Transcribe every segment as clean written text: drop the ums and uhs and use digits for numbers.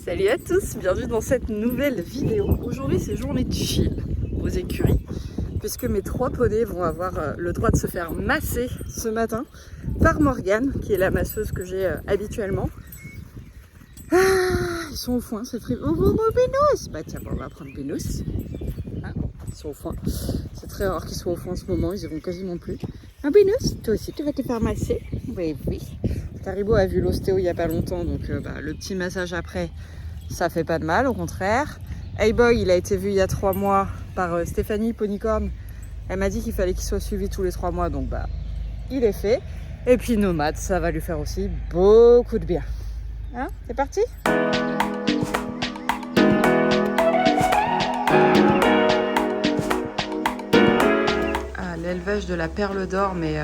Salut à tous, bienvenue dans cette nouvelle vidéo. Aujourd'hui c'est journée de chill aux écuries puisque mes 3 poneys vont avoir le droit de se faire masser ce matin par Morgane qui est la masseuse que j'ai habituellement. Ils sont au foin, c'est très... Oh, Bénous. Bah tiens, bon, on va prendre Bénous. Hein, ils sont au foin. C'est très rare qu'ils soient au foin en ce moment, ils y vont quasiment plus. Ah Bénous, toi aussi tu vas te faire masser? Oui, oui. Taribo a vu l'ostéo il n'y a pas longtemps, donc le petit massage après, ça fait pas de mal, au contraire. Hey Boy, il a été vu il y a 3 mois par Stéphanie Ponycorn. Elle m'a dit qu'il fallait qu'il soit suivi tous les 3 mois, donc il est fait. Et puis Nomade, ça va lui faire aussi beaucoup de bien. Hein, c'est parti? Ah, l'élevage de la perle d'or, mais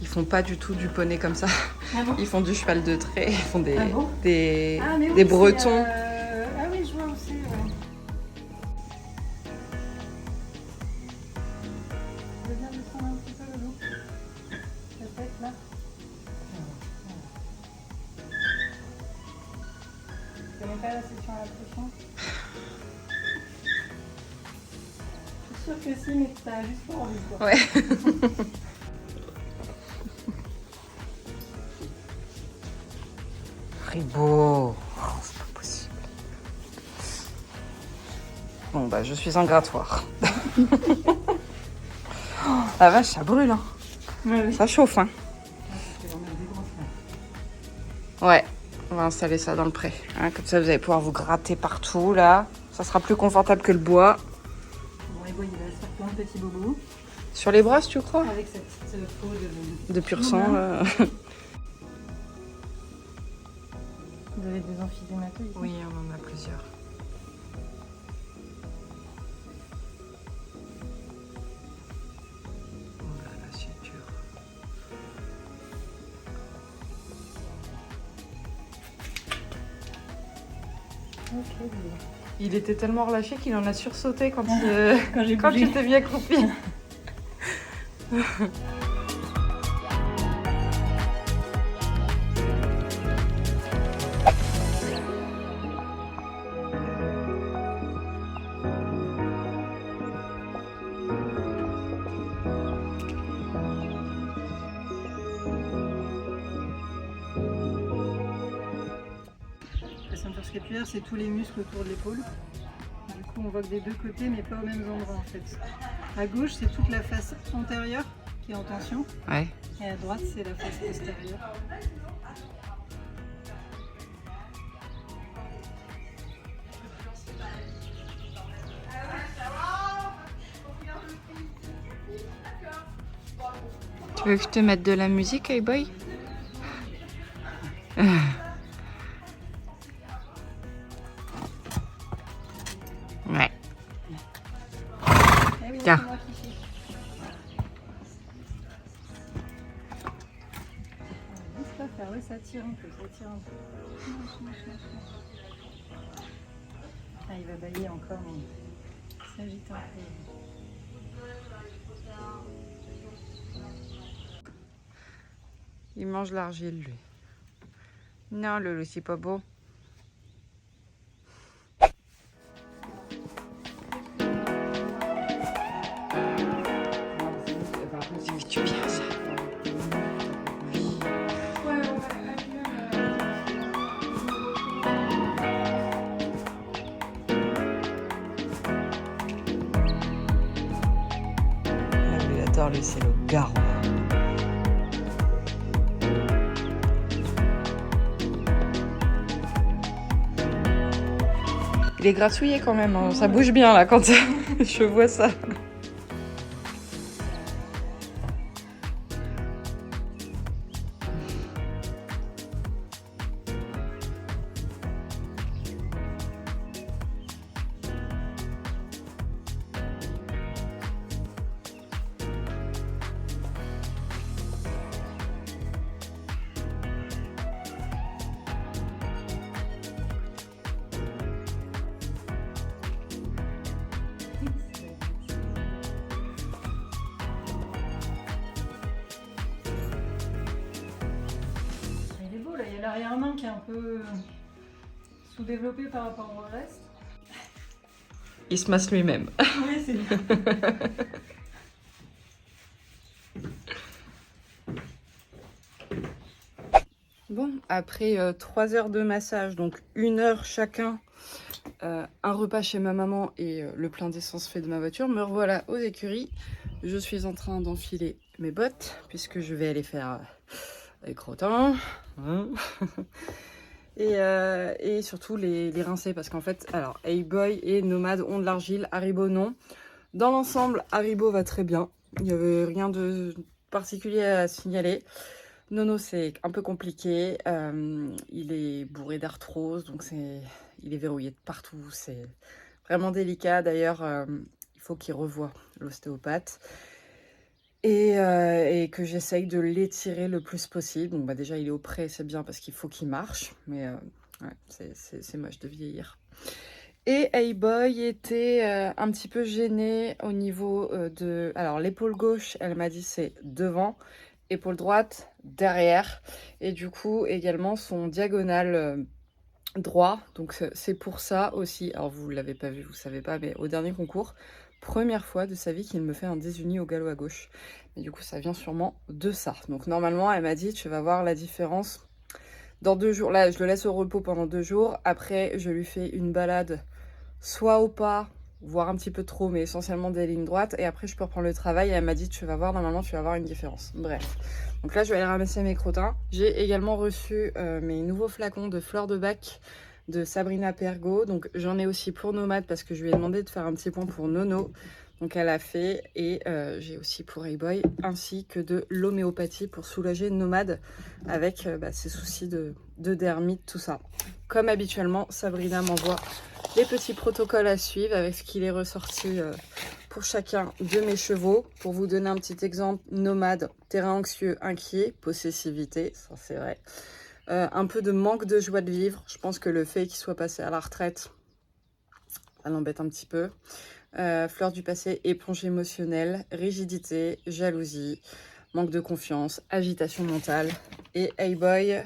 ils font pas du tout du poney comme ça. Ah bon? Ils font du cheval de trait, ils font des, bon des, oui, des bretons. Ah oui, je vois aussi. Ouais. Je veux bien descendre un petit peu le loup. Peut-être là. Tu connais pas la session à la pression? Je suis sûre que si, mais que t'as juste pas envie, quoi. Ouais. Fribo. Oh, c'est pas possible. Bon, je suis en grattoir. Oh, la vache, ça brûle, hein. Ouais, oui. Ça chauffe, hein. Ouais, on va installer ça dans le pré. Hein, comme ça, vous allez pouvoir vous gratter partout, là. Ça sera plus confortable que le bois. Bon, et bon, il va se faire plein de petits bobos. Sur les brosses, tu crois? Avec cette petite peau de... De pur sang, là. Vous avez des emphysémateux ici? Oui, on en a plusieurs. Oh là là, c'est dur. Ok, Il était tellement relâché qu'il en a sursauté quand, quand tu t'es mis accroupi. La ceinture scapulaire, c'est tous les muscles autour de l'épaule. Du coup, on voit que des deux côtés, mais pas au même endroit en fait. À gauche, c'est toute la face antérieure qui est en tension. Ouais. Et à droite, c'est la face postérieure. Tu veux que je te mette de la musique, hey boy? Ouais. Eh oui, Tiens. c'est moi qui fiche. Juste à faire, oui, ça tire un peu, ça tire un peu. Ah, il va bailler encore, mais il s'agite un peu. Il mange l'argile, lui. Non, Loulou, c'est pas beau. Ça fait du bien, ça. Lui, il adore, lui, c'est le garrot. Il est grassouillé quand même, hein. Ça bouge bien là quand je vois ça. Il est beau là, il y a l'arrière-main qui est un peu sous-développé par rapport au reste. Il se masse lui-même. Oui, c'est bien. Bon, après 3 heures de massage, donc 1 heure chacun, un repas chez ma maman et le plein d'essence fait de ma voiture, me revoilà aux écuries. Je suis en train d'enfiler mes bottes puisque je vais aller faire les crottins. Hein. Et surtout les rincer parce qu'en fait, alors Hey-Boy et Nomade ont de l'argile, Haribo non. Dans l'ensemble, Haribo va très bien. Il n'y avait rien de particulier à signaler. Nono, c'est un peu compliqué. Il est bourré d'arthrose, donc il est verrouillé de partout. C'est vraiment délicat. D'ailleurs, il faut qu'il revoie l'ostéopathe. Et que j'essaye de l'étirer le plus possible. Donc déjà, il est au pré, c'est bien parce qu'il faut qu'il marche. Mais ouais, c'est moche de vieillir. Et Hey-Boy était un petit peu gêné au niveau de... Alors, l'épaule gauche, elle m'a dit c'est devant. Épaule droite, derrière. Et du coup, également son diagonal droit. Donc, c'est pour ça aussi. Alors, vous ne l'avez pas vu, vous ne savez pas, mais au dernier concours, première fois de sa vie qu'il me fait un désuni au galop à gauche. Et du coup, ça vient sûrement de ça. Donc, normalement, elle m'a dit, tu vas voir la différence dans 2 jours. Là, je le laisse au repos pendant 2 jours. Après, je lui fais une balade, soit au pas, voire un petit peu trop, mais essentiellement des lignes droites. Et après, je peux reprendre le travail. Et elle m'a dit, tu vas voir, normalement, tu vas voir une différence. Bref. Donc là, je vais aller ramasser mes crottins. J'ai également reçu mes nouveaux flacons de fleurs de bac de Sabrina Pergo. Donc j'en ai aussi pour Nomade parce que je lui ai demandé de faire un petit point pour Nono. Donc elle a fait. Et j'ai aussi pour Hey-Boy ainsi que de l'homéopathie pour soulager Nomade avec ses soucis de dermite, tout ça. Comme habituellement, Sabrina m'envoie les petits protocoles à suivre avec ce qu'il est ressorti pour chacun de mes chevaux. Pour vous donner un petit exemple, Nomade, terrain anxieux, inquiet, possessivité, ça c'est vrai. Un peu de manque de joie de vivre. Je pense que le fait qu'il soit passé à la retraite, ça l'embête un petit peu. Fleur du passé, éponge émotionnelle, rigidité, jalousie, manque de confiance, agitation mentale. Et Hey-Boy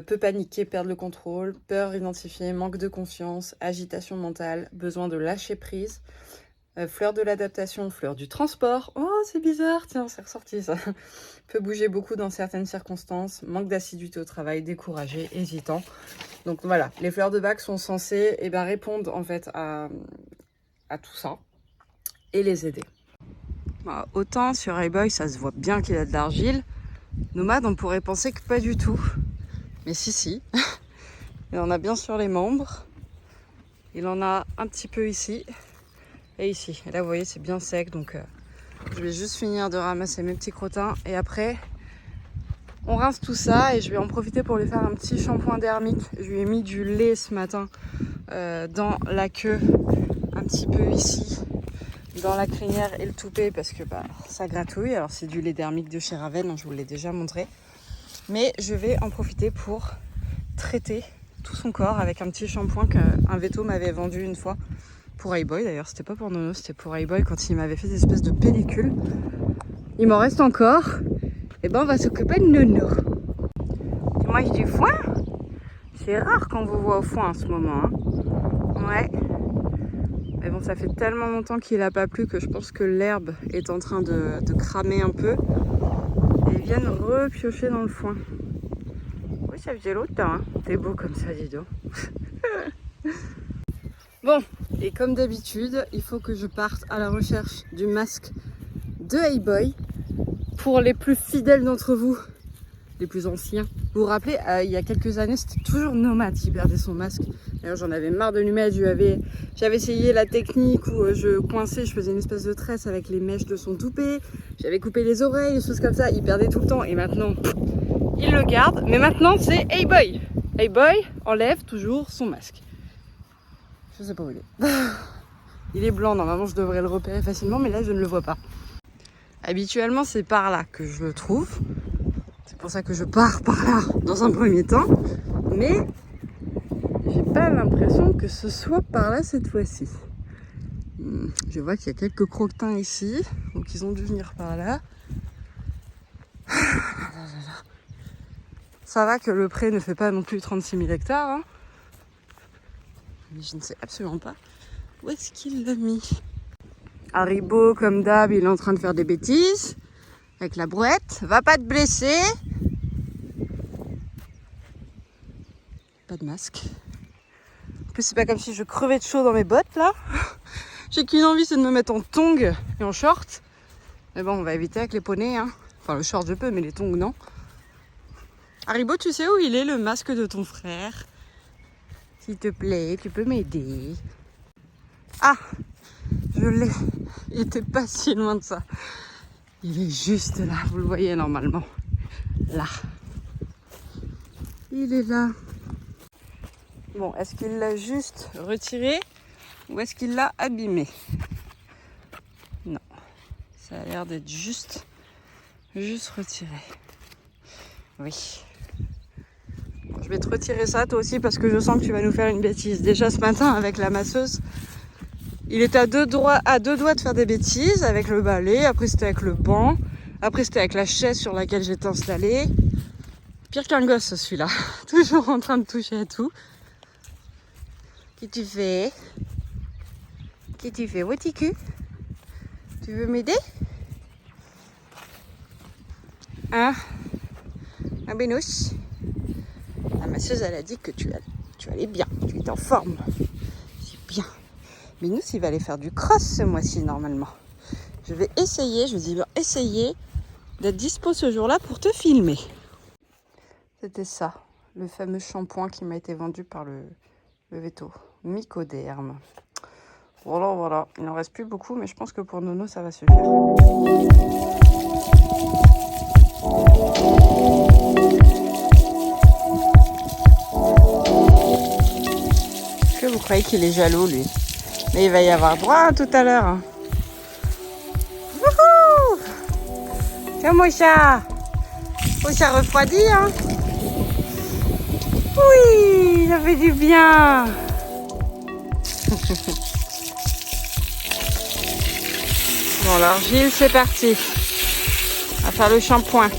peut paniquer, perdre le contrôle, peur identifiée, manque de confiance, agitation mentale, besoin de lâcher prise. Fleur de l'adaptation, fleur du transport. Oh, c'est bizarre, tiens, c'est ressorti ça. Peut bouger beaucoup dans certaines circonstances, manque d'assiduité au travail, découragé, hésitant. Donc voilà, les fleurs de bac sont censées répondre en fait à tout ça et les aider. Bah, autant sur Hey-Boy, ça se voit bien qu'il a de l'argile. Nomade, on pourrait penser que pas du tout. Mais si. Il en a bien sur les membres. Il en a un petit peu ici. Et ici, et là vous voyez c'est bien sec, donc je vais juste finir de ramasser mes petits crottins et après on rince tout ça et je vais en profiter pour lui faire un petit shampoing dermite. Je lui ai mis du lait ce matin dans la queue, un petit peu ici, dans la crinière et le toupet parce que ça gratouille. Alors c'est du lait dermique de chez Raven, hein, je vous l'ai déjà montré. Mais je vais en profiter pour traiter tout son corps avec un petit shampoing qu'un veto m'avait vendu une fois. Pour Hey-Boy d'ailleurs, c'était pas pour Nono, c'était pour Hey-Boy quand il m'avait fait des espèces de pellicules. Il m'en reste encore. Et on va s'occuper de Nono. Tu manges du foin? C'est rare qu'on vous voit au foin en ce moment. Hein. Ouais. Mais bon, ça fait tellement longtemps qu'il a pas plu que je pense que l'herbe est en train de cramer un peu. Et ils viennent repiocher dans le foin. Oui, ça faisait longtemps. Hein. T'es beau comme ça, dis donc. Bon, et comme d'habitude, il faut que je parte à la recherche du masque de Hey-Boy. Pour les plus fidèles d'entre vous, les plus anciens, vous vous rappelez, il y a quelques années, c'était toujours Nomade qui perdait son masque. D'ailleurs, j'en avais marre de lui mettre. J'avais essayé la technique où je coinçais, je faisais une espèce de tresse avec les mèches de son toupet. J'avais coupé les oreilles, des choses comme ça. Il perdait tout le temps et maintenant, il le garde. Mais maintenant, c'est Hey-Boy. Hey-Boy enlève toujours son masque. Je sais pas où il est. Il est blanc, normalement je devrais le repérer facilement, mais là je ne le vois pas. Habituellement c'est par là que je le trouve. C'est pour ça que je pars par là dans un premier temps. Mais j'ai pas l'impression que ce soit par là cette fois-ci. Je vois qu'il y a quelques croquetins ici, donc ils ont dû venir par là. Ça va que le pré ne fait pas non plus 36 000 hectares. Hein. Mais je ne sais absolument pas où est-ce qu'il l'a mis. Haribo, comme d'hab, il est en train de faire des bêtises avec la brouette. Va pas te blesser. Pas de masque. En plus, c'est pas comme si je crevais de chaud dans mes bottes là. J'ai qu'une envie, c'est de me mettre en tongs et en short. Mais bon, on va éviter avec les poneys. Hein. Enfin, le short je peux, mais les tongs non. Haribo, tu sais où il est, le masque de ton frère? S'il te plaît, tu peux m'aider. Ah, je l'ai. Il était pas si loin de ça. Il est juste là, vous le voyez normalement. Là. Il est là. Bon, est-ce qu'il l'a juste retiré ou est-ce qu'il l'a abîmé? Non. Ça a l'air d'être juste retiré. Oui. Bon, je vais te retirer ça toi aussi parce que je sens que tu vas nous faire une bêtise. Déjà ce matin avec la masseuse, il était à deux doigts de faire des bêtises avec le balai. Après c'était avec le banc. Après c'était avec la chaise sur laquelle j'étais installée. Pire qu'un gosse celui-là. Toujours en train de toucher à tout. Qu'est-ce que tu fais? Qu'est-ce que tu fais, Wotiku? Tu veux m'aider? Hein? Un bénouche? La masseuse elle a dit que tu allais bien, tu étais en forme. C'est bien. Bénouche il va aller faire du cross ce mois-ci normalement. Je vais essayer d'être dispo ce jour-là pour te filmer. C'était ça, le fameux shampoing qui m'a été vendu par le veto. Mycoderme. Voilà. Il n'en reste plus beaucoup, mais je pense que pour Nono, ça va suffire. Est-ce que vous croyez qu'il est jaloux, lui? Mais il va y avoir droit tout à l'heure. Hein. Wouhou! Tiens, mon chat! Oh, ça refroidit, hein? Oui, ça fait du bien! Bon, alors, Gilles, c'est parti. On va faire le shampoing.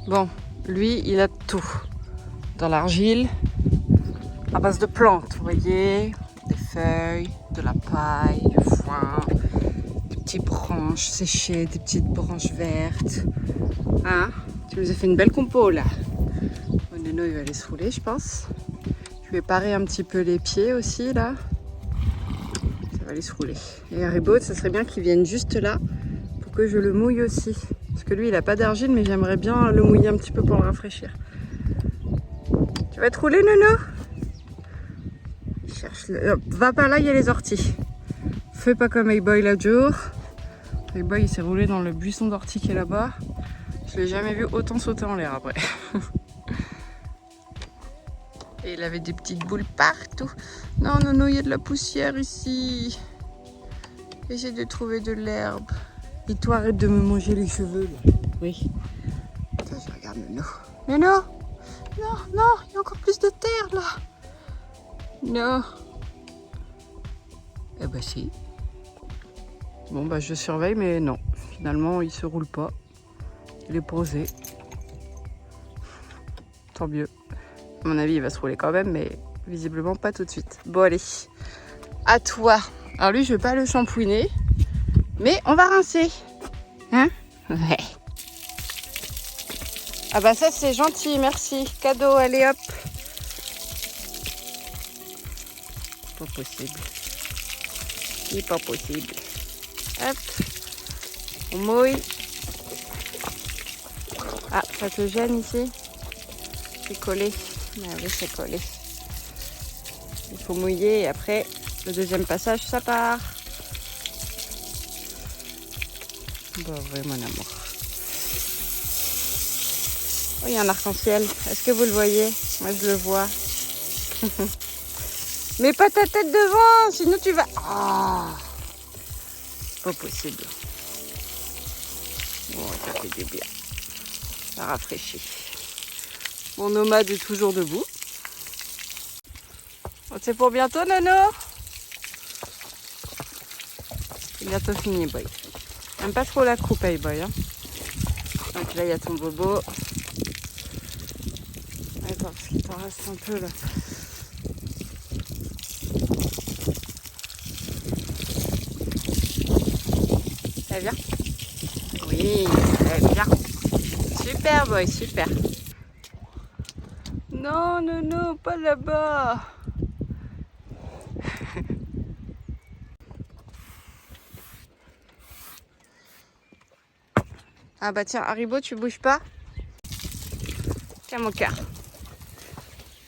Bon, lui, il a tout. Dans l'argile, à base de plantes, vous voyez, des feuilles, de la paille, du foin, des petites branches séchées, des petites branches vertes. Hein? Tu nous as fait une belle compo là. Bon, Nono, il va aller se rouler, je pense. Je vais parer un petit peu les pieds aussi là. Ça va aller se rouler. Et Haribo, ça serait bien qu'il vienne juste là pour que je le mouille aussi. Parce que lui, il n'a pas d'argile, mais j'aimerais bien le mouiller un petit peu pour le rafraîchir. Tu vas te rouler, Nono? Va pas là, il y a les orties. Fais pas comme A-Boy l'autre jour. A-Boy, il s'est roulé dans le buisson d'orties qui est là-bas. Je l'ai jamais vu autant sauter en l'air après. Et il avait des petites boules partout. Non, Nono, il y a de la poussière ici. Essaye de trouver de l'herbe. Et toi, arrête de me manger les cheveux, là. Oui. Attends, je regarde Nono. Nono! Non, il y a encore plus de terre, là. Non. Eh ben si. Bon, bah je surveille, mais non. Finalement, il se roule pas. Il est posé. Tant mieux. À mon avis, il va se rouler quand même, mais visiblement pas tout de suite. Bon, allez. À toi. Alors lui, je vais pas le shampouiner. Mais on va rincer. Hein? Ouais. Ah bah ça c'est gentil, merci. Cadeau, allez hop. Pas possible. C'est pas possible. Hop. On mouille. Ah, ça te gêne ici? C'est collé. Ah oui, c'est collé. Il faut mouiller et après Le deuxième passage, ça part. Bah oui, mon amour. Oh, il y a un arc-en-ciel. Est-ce que vous le voyez? Moi, je le vois. Mets pas ta tête devant, sinon tu vas... Ah, pas possible. Bon, ça fait du bien. Ça rafraîchit. Mon nomade est toujours debout. Oh, c'est pour bientôt, Nono? C'est bientôt fini, boy. J'aime pas trop la coupe, hey, boy. Hein. Donc là, il y a ton bobo. Attends, parce qu'il t'en reste un peu là. Ça va bien? Oui, ça va bien. Super, boy, super. Non, non, non, pas là-bas. Ah bah tiens, Haribo, tu bouges pas? Tiens mon cœur.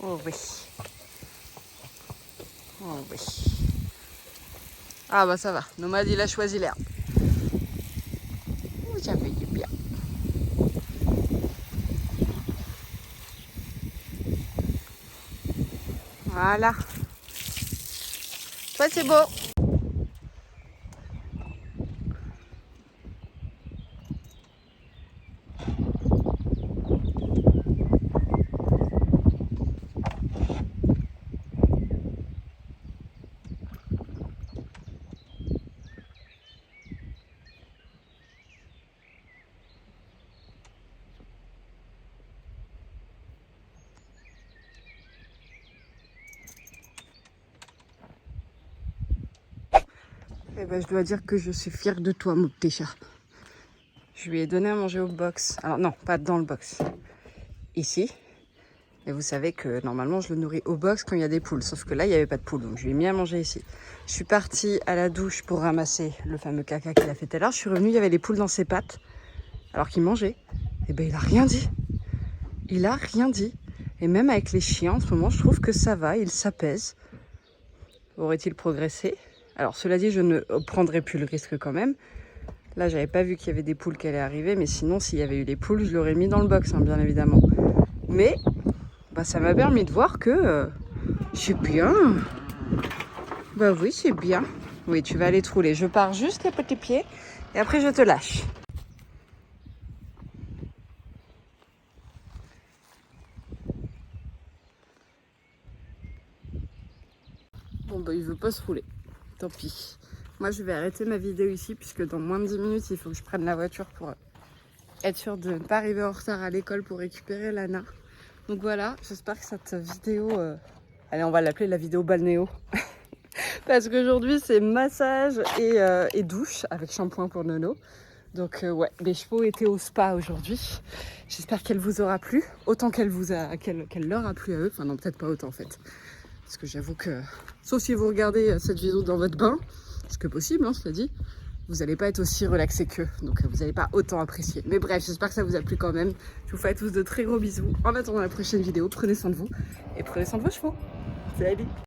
Oh oui. Oh oui. Ah bah ça va, Nomade il a choisi l'herbe. Oh, ça fait du bien. Voilà. Toi c'est beau. Eh ben, je dois dire que je suis fière de toi, mon petit chat. Je lui ai donné à manger au box. Alors non, pas dans le box. Ici. Et vous savez que normalement, je le nourris au box quand il y a des poules. Sauf que là, il n'y avait pas de poules. Donc, je lui ai mis à manger ici. Je suis partie à la douche pour ramasser le fameux caca qu'il a fait tout à l'heure. Je suis revenue, il y avait les poules dans ses pattes. Alors qu'il mangeait. Et ben, il a rien dit. Il a rien dit. Et même avec les chiens, en ce moment, je trouve que ça va. Il s'apaise. Aurait-il progressé? Alors, cela dit, je ne prendrai plus le risque quand même. Là, j'avais pas vu qu'il y avait des poules qui allaient arriver, mais sinon, s'il y avait eu des poules, je l'aurais mis dans le box, hein, bien évidemment. Mais bah, ça m'a permis de voir que c'est bien. Bah oui, c'est bien. Oui, tu vas aller te rouler. Je pars juste les petits pieds et après, je te lâche. Bon, bah, il veut pas se rouler. Tant pis. Moi, je vais arrêter ma vidéo ici, puisque dans moins de 10 minutes, il faut que je prenne la voiture pour être sûre de ne pas arriver en retard à l'école pour récupérer Lana. Donc voilà, j'espère que cette vidéo... Allez, on va l'appeler la vidéo balnéo. Parce qu'aujourd'hui, c'est massage et douche avec shampoing pour Nono. Donc ouais, les chevaux étaient au spa aujourd'hui. J'espère qu'elle vous aura plu, autant qu'elle leur a plu à eux. Enfin non, peut-être pas autant en fait. Parce que j'avoue que, sauf si vous regardez cette vidéo dans votre bain, ce que possible, hein, cela dit, vous n'allez pas être aussi relaxé qu'eux, donc vous n'allez pas autant apprécier. Mais bref, j'espère que ça vous a plu quand même. Je vous fais à tous de très gros bisous. En attendant la prochaine vidéo, prenez soin de vous et prenez soin de vos chevaux. Salut!